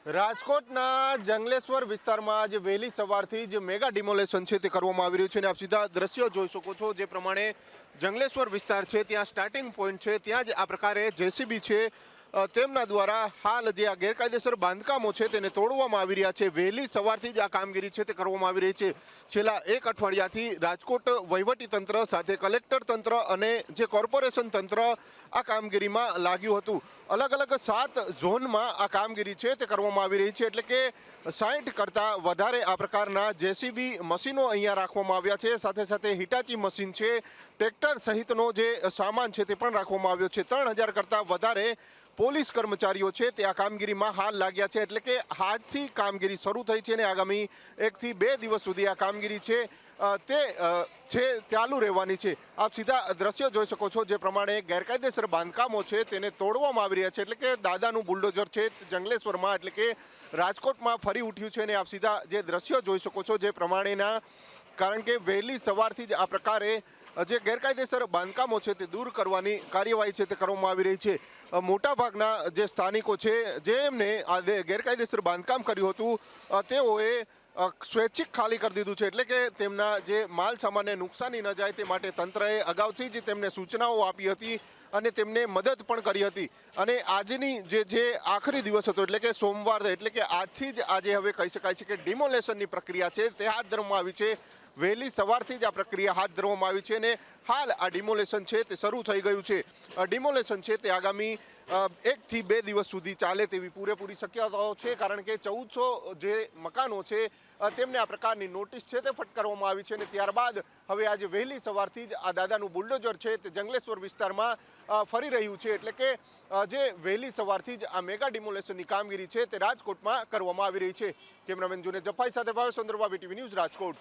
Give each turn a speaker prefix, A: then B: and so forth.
A: રાજકોટના જંગલેશ્વર વિસ્તારમાં આજે વહેલી સવારથી જ મેગા ડિમોલેશન છે તે કરવામાં આવી રહ્યું છે અને આપ સીધા દ્રશ્યો જોઈ શકો છો। જે પ્રમાણે જંગલેશ્વર વિસ્તાર છે ત્યાં સ્ટાર્ટિંગ પોઈન્ટ છે, ત્યાં જ આ પ્રકારે જેસીબી છે તેમના દ્વારા હાલ જે આ ગેરકાયદેસર બાંધકામો છે તેને તોડવામાં આવી રહ્યા છે। વહેલી સવારથી જ આ કામગીરી છે તે કરવામાં આવી રહી છે। છેલ્લા એક અઠવાડિયાથી રાજકોટ વહીવટી તંત્ર સાથે કલેક્ટર તંત્ર અને જે કોર્પોરેશન તંત્ર આ કામગીરીમાં લાગ્યું હતું। અલગ અલગ 7 ઝોનમાં આ કામગીરી છે તે કરવામાં આવી રહી છે, એટલે કે 60 કરતાં વધારે આ પ્રકારના જેસીબી મશીનો અહીંયા રાખવામાં આવ્યા છે। સાથે સાથે હિટાચી મશીન છે, ટ્રેક્ટર સહિતનો જે સામાન છે તે પણ રાખવામાં આવ્યો છે। 3000 કરતાં વધારે પોલીસ કર્મચારીઓ છે તે આ કામગીરીમાં હાલ લાગ્યા છે, એટલે કે આજથી કામગીરી શરૂ થઈ છે અને આગામી 1 થી 2 દિવસ સુધી આ કામગીરી છે ચાલુ રહેવાની છે। આપ સીધા દ્રશ્યો જોઈ શકો છો, જે પ્રમાણે ગેરકાયદેસર બાંધકામો છે તેને તોડવામાં આવી રહ્યા છે, એટલે કે દાદાનું બુલડોઝર છે જંગલેશ્વરમાં એટલે કે રાજકોટમાં ફરી ઉઠ્યું છે અને આપ સીધા જે દ્રશ્યો જોઈ શકો છો જે પ્રમાણેના, કારણ કે વહેલી સવારથી જ આ પ્રકારે જે ગેરકાયદેસર બાંધકામો છે તે દૂર કરવાની કાર્યવાહી છે તે કરવામાં આવી રહી છે। મોટાભાગના જે સ્થાનિકો છે જેમને આ ગેરકાયદેસર બાંધકામ કર્યું હતું તેઓએ સ્વૈચ્છિક ખાલી કરી દીધું છે, એટલે કે તેમના જે માલ સામાનને નુકસાની ન જાય તે માટે તંત્રએ અગાઉથી જ તેમને સૂચનાઓ આપી હતી અને તેમને મદદ પણ કરી હતી। અને આજની જે આખરી દિવસ હતો એટલે કે સોમવાર, એટલે કે આજથી જ આજે હવે કહી શકાય છે કે ડિમોલેશનની પ્રક્રિયા છે તે હાથ ધરવામાં આવી છે। વહેલી સવારથી જ આ પ્રક્રિયા હાથ ધરવામાં આવી છે અને હાલ આ ડિમોલેશન છે તે શરૂ થઈ ગયું છે। ડિમોલેશન છે તે આગામી 1 થી 2 દિવસ સુધી ચાલે તેવી પૂરેપૂરી શક્યતાઓ છે, કારણ કે 1400 જે મકાનો છે તેમને આ પ્રકારની નોટિસ છે તે ફટકારવામાં આવી છે અને ત્યારબાદ હવે આજે વહેલી સવારથી જ આ દાદાનું બુલડોઝર છે તે જંગલેશ્વર વિસ્તારમાં ફરી રહ્યું છે, એટલે કે જે વહેલી સવારથી જ આ મેગા ડિમોલેશનની કામગીરી છે તે રાજકોટમાં કરવામાં આવી રહી છે। કેમેરામેન જુનેદ જફાઈ સાથે ભાવેશ ચંદ્રબા, વીટીવી ન્યૂઝ, રાજકોટ।